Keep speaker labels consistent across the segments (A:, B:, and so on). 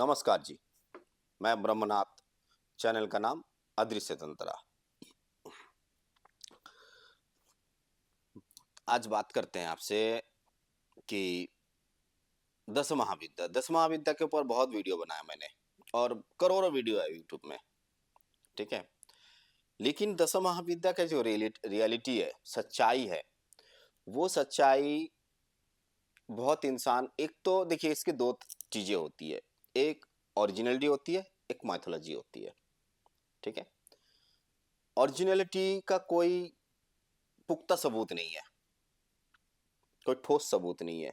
A: नमस्कार जी। मैं ब्रह्मनाथ। चैनल का नाम अदृश्य तंत्रा। आज बात करते हैं आपसे कि दस महाविद्या के ऊपर बहुत वीडियो बनाया मैंने और करोड़ों वीडियो है यूट्यूब में। ठीक है, लेकिन दस महाविद्या का जो रियलिटी है, सच्चाई है, वो सच्चाई बहुत इंसान, एक तो देखिए इसकी दो चीजें होती है। एक ओरिजिनलिटी होती है, एक माइथोलॉजी होती है। ठीक है, ओरिजिनलिटी का कोई पुख्ता सबूत नहीं है, कोई ठोस सबूत नहीं है।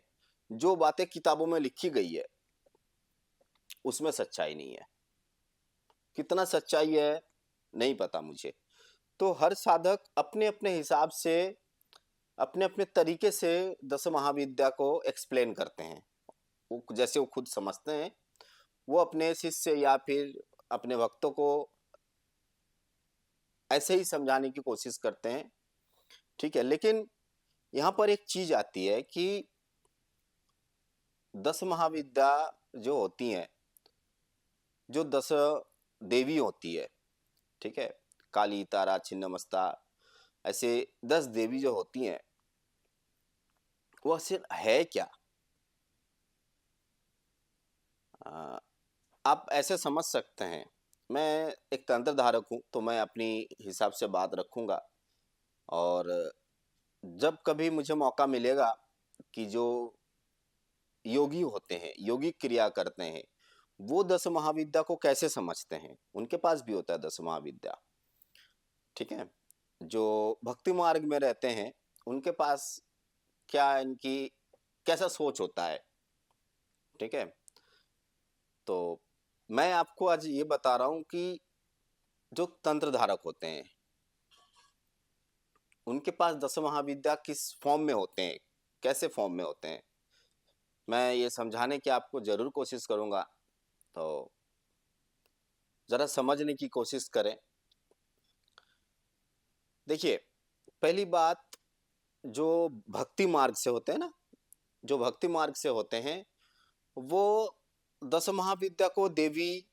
A: जो बातें किताबों में लिखी गई है उसमें सच्चाई नहीं है। कितना सच्चाई है नहीं पता मुझे। तो हर साधक अपने अपने हिसाब से, अपने अपने तरीके से दस महाविद्या को एक्सप्लेन करते हैं। वो जैसे वो खुद समझते हैं, वो अपने शिष्य या फिर अपने भक्तों को ऐसे ही समझाने की कोशिश करते हैं। ठीक है, लेकिन यहाँ पर एक चीज आती है कि दस महाविद्या जो होती हैं, जो दस देवी होती है, ठीक है, काली, तारा, छिन्नमस्ता, ऐसे 10 देवी जो होती हैं, वो असल है क्या? आ, आप ऐसे समझ सकते हैं। मैं एक तंत्र धारक हूँ, तो मैं अपनी हिसाब से बात रखूंगा। और जब कभी मुझे मौका मिलेगा कि जो योगी होते हैं, योगिक क्रिया करते हैं, वो दस महाविद्या को कैसे समझते हैं, उनके पास भी होता है दस महाविद्या। ठीक है, जो भक्ति मार्ग में रहते हैं, उनके पास क्या, इनकी कैसा सोच होता है। ठीक है, तो मैं आपको आज ये बता रहा हूं कि जो तंत्र धारक होते हैं, उनके पास दस महाविद्या किस फॉर्म में होते हैं, कैसे फॉर्म में होते हैं, मैं ये समझाने की आपको जरूर कोशिश करूंगा। तो जरा समझने की कोशिश करें। देखिए, पहली बात, जो भक्ति मार्ग से होते हैं ना, जो भक्ति मार्ग से होते हैं, वो दस महाविद्या को देवी,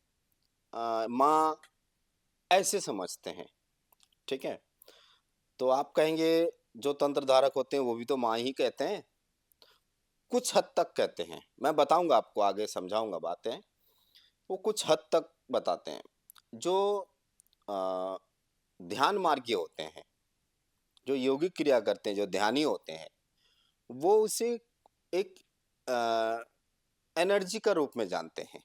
A: माँ, ऐसे समझते हैं। ठीक है, तो आप कहेंगे जो तंत्र धारक होते हैं वो भी तो माँ ही कहते हैं। कुछ हद तक कहते हैं, मैं बताऊंगा आपको, आगे समझाऊंगा बातें। वो कुछ हद तक बताते हैं। जो अ, ध्यान मार्गी होते हैं, जो योगिक क्रिया करते हैं, जो ध्यानी होते हैं, वो उसे एक एनर्जी का रूप में जानते हैं।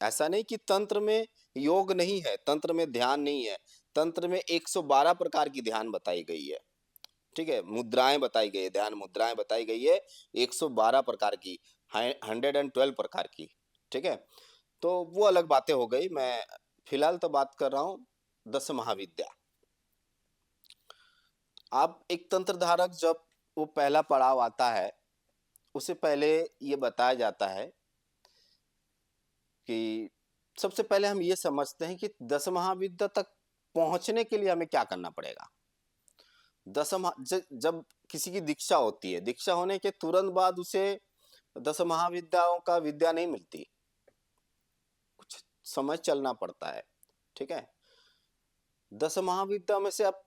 A: ऐसा नहीं कि तंत्र में योग नहीं है, तंत्र में ध्यान नहीं है। तंत्र में 112 प्रकार की ध्यान बताई गई है। ठीक है, मुद्राएं बताई गई है, ध्यान मुद्राएं बताई गई है 112 प्रकार की, 112 प्रकार की। ठीक है, तो वो अलग बातें हो गई। मैं फिलहाल तो बात कर रहा हूँ दस महाविद्या। आप एक तंत्र धारक, जब वो पहला पड़ाव आता है, उससे पहले ये बताया जाता है कि सबसे पहले हम ये समझते हैं कि दस महाविद्या तक पहुंचने के लिए हमें क्या करना पड़ेगा। जब किसी की दीक्षा होती है, दीक्षा होने के तुरंत बाद उसे दस महाविद्याओं का विद्या नहीं मिलती, कुछ समय चलना पड़ता है। ठीक है, दस महाविद्या में से आप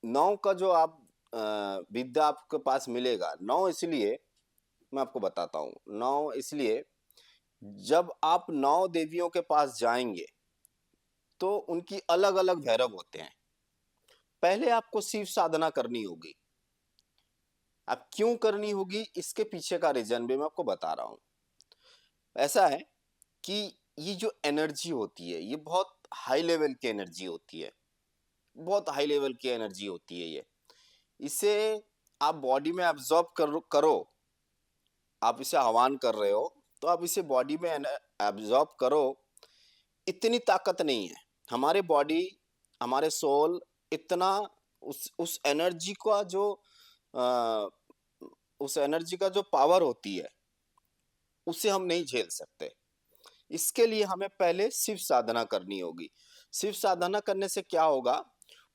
A: नौ का जो आप विद्या आपके पास मिलेगा, नौ इसलिए मैं आपको बताता हूँ, नौ इसलिए जब आप नौ देवियों के पास जाएंगे तो उनकी अलग अलग भैरव होते हैं। पहले आपको शिव साधना करनी होगी। अब क्यों करनी होगी, इसके पीछे का रीजन भी मैं आपको बता रहा हूँ। ऐसा है कि ये जो एनर्जी होती है, ये बहुत हाई लेवल की एनर्जी होती है, बहुत हाई लेवल की एनर्जी होती है ये। इसे आप बॉडी में एब्जॉर्ब करो, आप इसे आह्वान कर रहे हो, तो आप इसे बॉडी में एब्जॉर्ब करो। इतनी ताकत नहीं है हमारे बॉडी, हमारे सोल, इतना उस एनर्जी का जो आ, उस एनर्जी का जो पावर होती है, उसे हम नहीं झेल सकते। इसके लिए हमें पहले शिव साधना करनी होगी। शिव साधना करने से क्या होगा,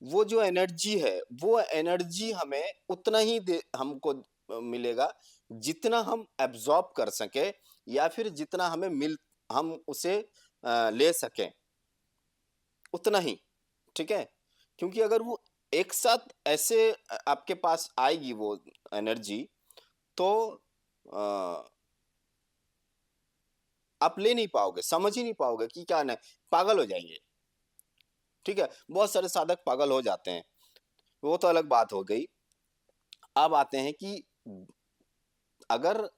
A: वो जो एनर्जी है, वो एनर्जी हमें उतना ही हमको मिलेगा जितना हम एब्जॉर्ब कर सके, या फिर जितना हमें हम उसे ले सकें, उतना ही, ठीक है? क्योंकि अगर वो एक साथ ऐसे आपके पास आएगी वो एनर्जी, तो अ, आप ले नहीं पाओगे, समझ ही नहीं पाओगे कि क्या न पागल हो जाएँगे, ठीक है? बहुत सारे साधक पागल हो जाते हैं, वो तो अलग बात हो गई। अब आते हैं कि अगर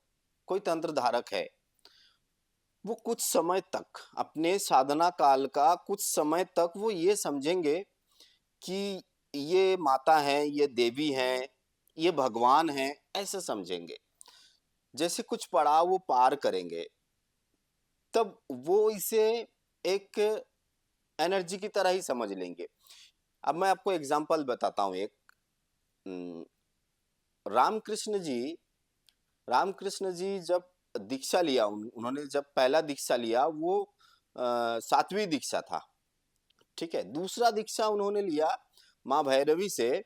A: कोई तंत्र धारक है, वो कुछ समय तक अपने साधना काल का कुछ समय तक वो ये समझेंगे कि ये माता हैं, ये देवी हैं, ये भगवान हैं, ऐसे समझेंगे। जैसे कुछ पड़ाव वो पार करेंगे, तब वो इसे एक एनर्जी की तरह ही समझ लेंगे। अब मैं आपको एग्ज़ाम्पल बताता हूँ एक। उम, रामकृष्ण जी रामकृष्ण जी जब दीक्षा लिया, उन्होंने जब पहला दीक्षा लिया, वो 7वीं दीक्षा था, ठीक है? दूसरा दीक्षा उन्होंने लिया माँ भैरवी से।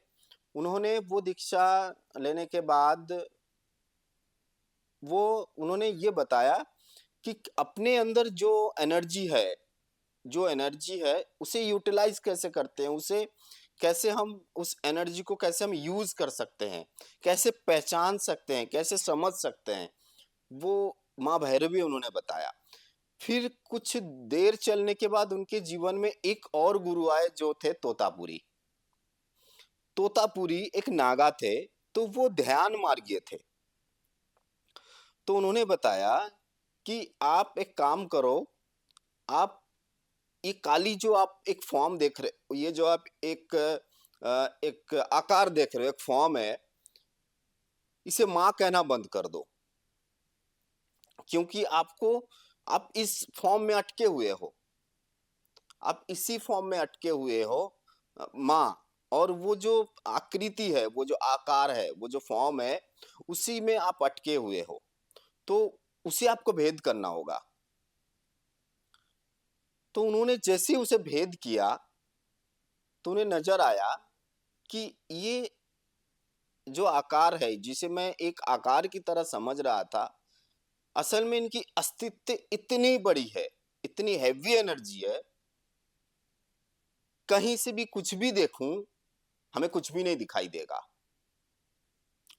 A: उन्होंने वो दीक्षा लेने के बाद वो उन्होंने ये बताया कि अपने अंदर जो एनर्जी है, उसे यूटिलाइज़ कैसे करते हैं, उसे कैसे हम उस एनर्जी को कैसे हम यूज़ कर सकते हैं, कैसे पहचान सकते हैं, कैसे समझ सकते हैं, वो माँ भैरवी उन्होंने बताया। फिर कुछ देर चलने के बाद उनके जीवन में एक और गुरु आए जो थे तोतापुरी। तोतापुरी एक नागा थे, तो वो ध्यान मार्गीय थे। तो उन्होंने बताया कि आप एक काम करो, आप ये काली जो आप एक फ़ॉर्म देख रहे हो, ये जो आप एक आकार देख रहे हो, एक फ़ॉर्म है, इसे माँ कहना बंद कर दो। क्योंकि आप इस फ़ॉर्म में अटके हुए हो। आप इसी फ़ॉर्म में अटके हुए हो, माँ, और वो जो आकृति है, वो जो आकार है, वो जो फ़ॉर्म है, उसी में आप अटके हुए हो। तो उसे आपको भेद करना होगा। तो उन्होंने जैसे ही उसे भेद किया, तो उन्हें नज़र आया कि ये जो आकार है, जिसे मैं एक आकार की तरह समझ रहा था, असल में इनकी अस्तित्व इतनी बड़ी है, इतनी हेवी एनर्जी है, कहीं से भी कुछ भी देखूँ, हमें कुछ भी नहीं दिखाई देगा।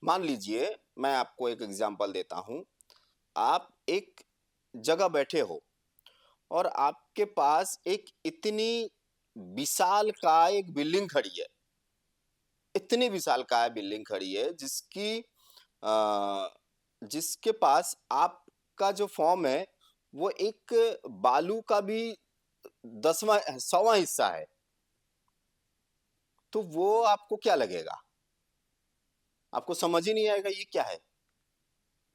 A: मान लीजिए, मैं आपको एक एग्ज़ाम्पल देता हूँ। आप एक जगह बैठे हो और आपके पास एक इतनी विशालकाय एक बिल्डिंग खड़ी है। इतनी विशालकाय बिल्डिंग खड़ी है जिसके पास आपका जो फ़ॉर्म है, वो एक बालू का भी 10वां 100वां हिस्सा है। तो वो आपको क्या लगेगा? आपको समझ ही नहीं आएगा ये क्या है,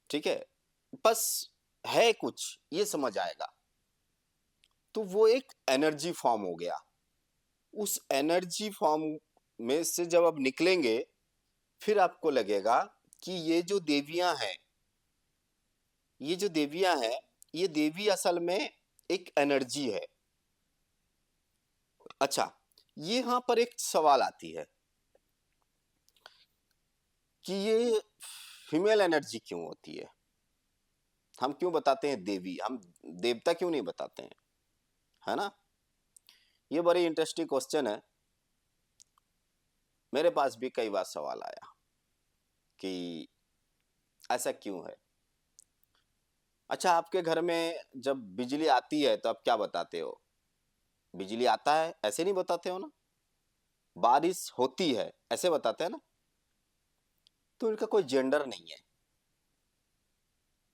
A: ठीक है? बस है कुछ, ये समझ आएगा। तो वो एक एनर्जी फ़ॉर्म हो गया। उस एनर्जी फ़ॉर्म में से जब आप निकलेंगे, फिर आपको लगेगा कि ये जो देवियाँ हैं, ये देवी असल में एक एनर्जी है। अच्छा, यहाँ पर एक सवाल आती है कि ये फीमेल एनर्जी क्यों होती है? हम क्यों बताते हैं देवी? हम देवता क्यों नहीं बताते हैं? है ना? ये बड़ी इंटरेस्टिंग क्वेश्चन है। मेरे पास भी कई बार सवाल आया कि ऐसा क्यों है? अच्छा, आपके घर में जब बिजली आती है तो आप क्या बताते हो? बिजली आता है, ऐसे नहीं बताते हो ना? बारिश होती है, ऐसे बताते हैं ना? तो इनका कोई जेंडर नहीं है,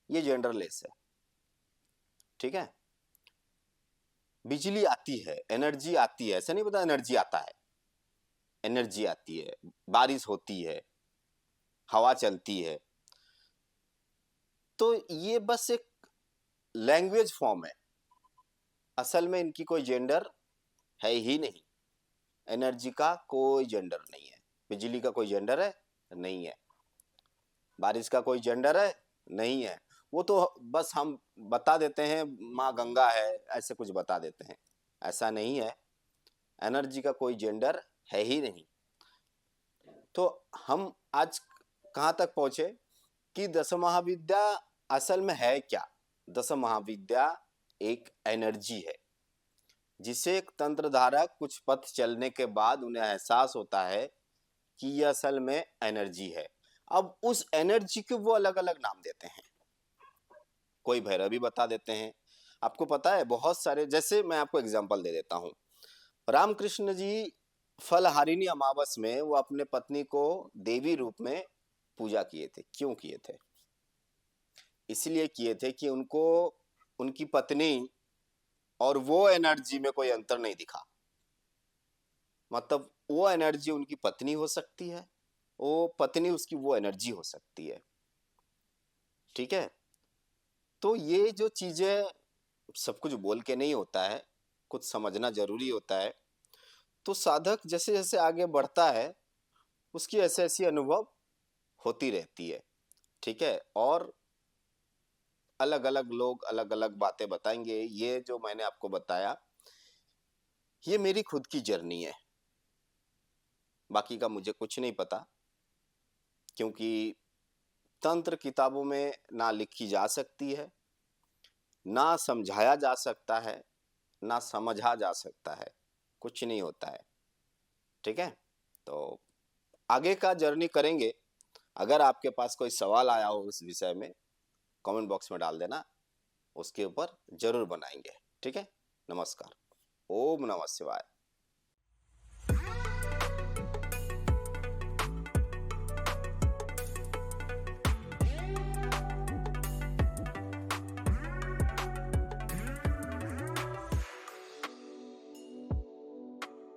A: ये जेंडरलेस है, ठीक है? बिजली आती है, एनर्जी आती है, ऐसा नहीं पता एनर्जी आता है, एनर्जी आती है, बारिश होती है, हवा चलती है। तो ये बस एक लैंग्वेज फॉर्म है, असल में इनकी कोई जेंडर है ही नहीं। एनर्जी का कोई जेंडर नहीं है। बिजली का कोई जेंडर है? नहीं है। बारिश का कोई जेंडर है? नहीं है। वो तो बस हम बता देते हैं माँ गंगा है, ऐसे कुछ बता देते हैं। ऐसा नहीं है, एनर्जी का कोई जेंडर है ही नहीं। तो हम आज कहाँ तक पहुँचे कि दस महाविद्या असल में है क्या? दस महाविद्या एक एनर्जी है, जिसे एक तंत्रधारक कुछ पथ चलने के बाद उन्हें एहसास होता है कि यह असल में एनर्जी है। अब उस एनर्जी को वो अलग-अलग नाम देते हैं। कोई भैरवी बता देते हैं। आपको पता है बहुत सारे, जैसे मैं आपको एग्जांपल दे देता हूँ। रामकृष्ण जी फलहारिणी अमावस में वो अपने पत्नी को देवी रूप में पूजा किए थे। क्यों किए थे? इसलिए किए थे कि उनको उनकी पत्नी और वो एनर्जी में कोई अंतर नहीं दिखा। मतलब वो एनर्जी उनकी पत्नी हो सकती है, वो पत्नी उसकी वो एनर्जी हो सकती है। ठीक है? तो ये जो चीजें सब कुछ बोल के नहीं होता है, कुछ समझना जरूरी होता है। तो साधक जैसे जैसे आगे बढ़ता है, उसकी ऐसे ऐसी अनुभव होती रहती है। ठीक है? और अलग अलग लोग अलग अलग बातें बताएंगे। ये जो मैंने आपको बताया, ये मेरी खुद की जर्नी है, बाकी का मुझे कुछ नहीं पता। क्योंकि तंत्र किताबों में ना लिखी जा सकती है, ना समझाया जा सकता है, ना समझा जा सकता है, कुछ नहीं होता है। ठीक है? तो आगे का जर्नी करेंगे। अगर आपके पास कोई सवाल आया हो उस विषय में, कमेंट बॉक्स में डाल देना, उसके ऊपर जरूर बनाएंगे। ठीक है? नमस्कार। ओम नमः शिवाय।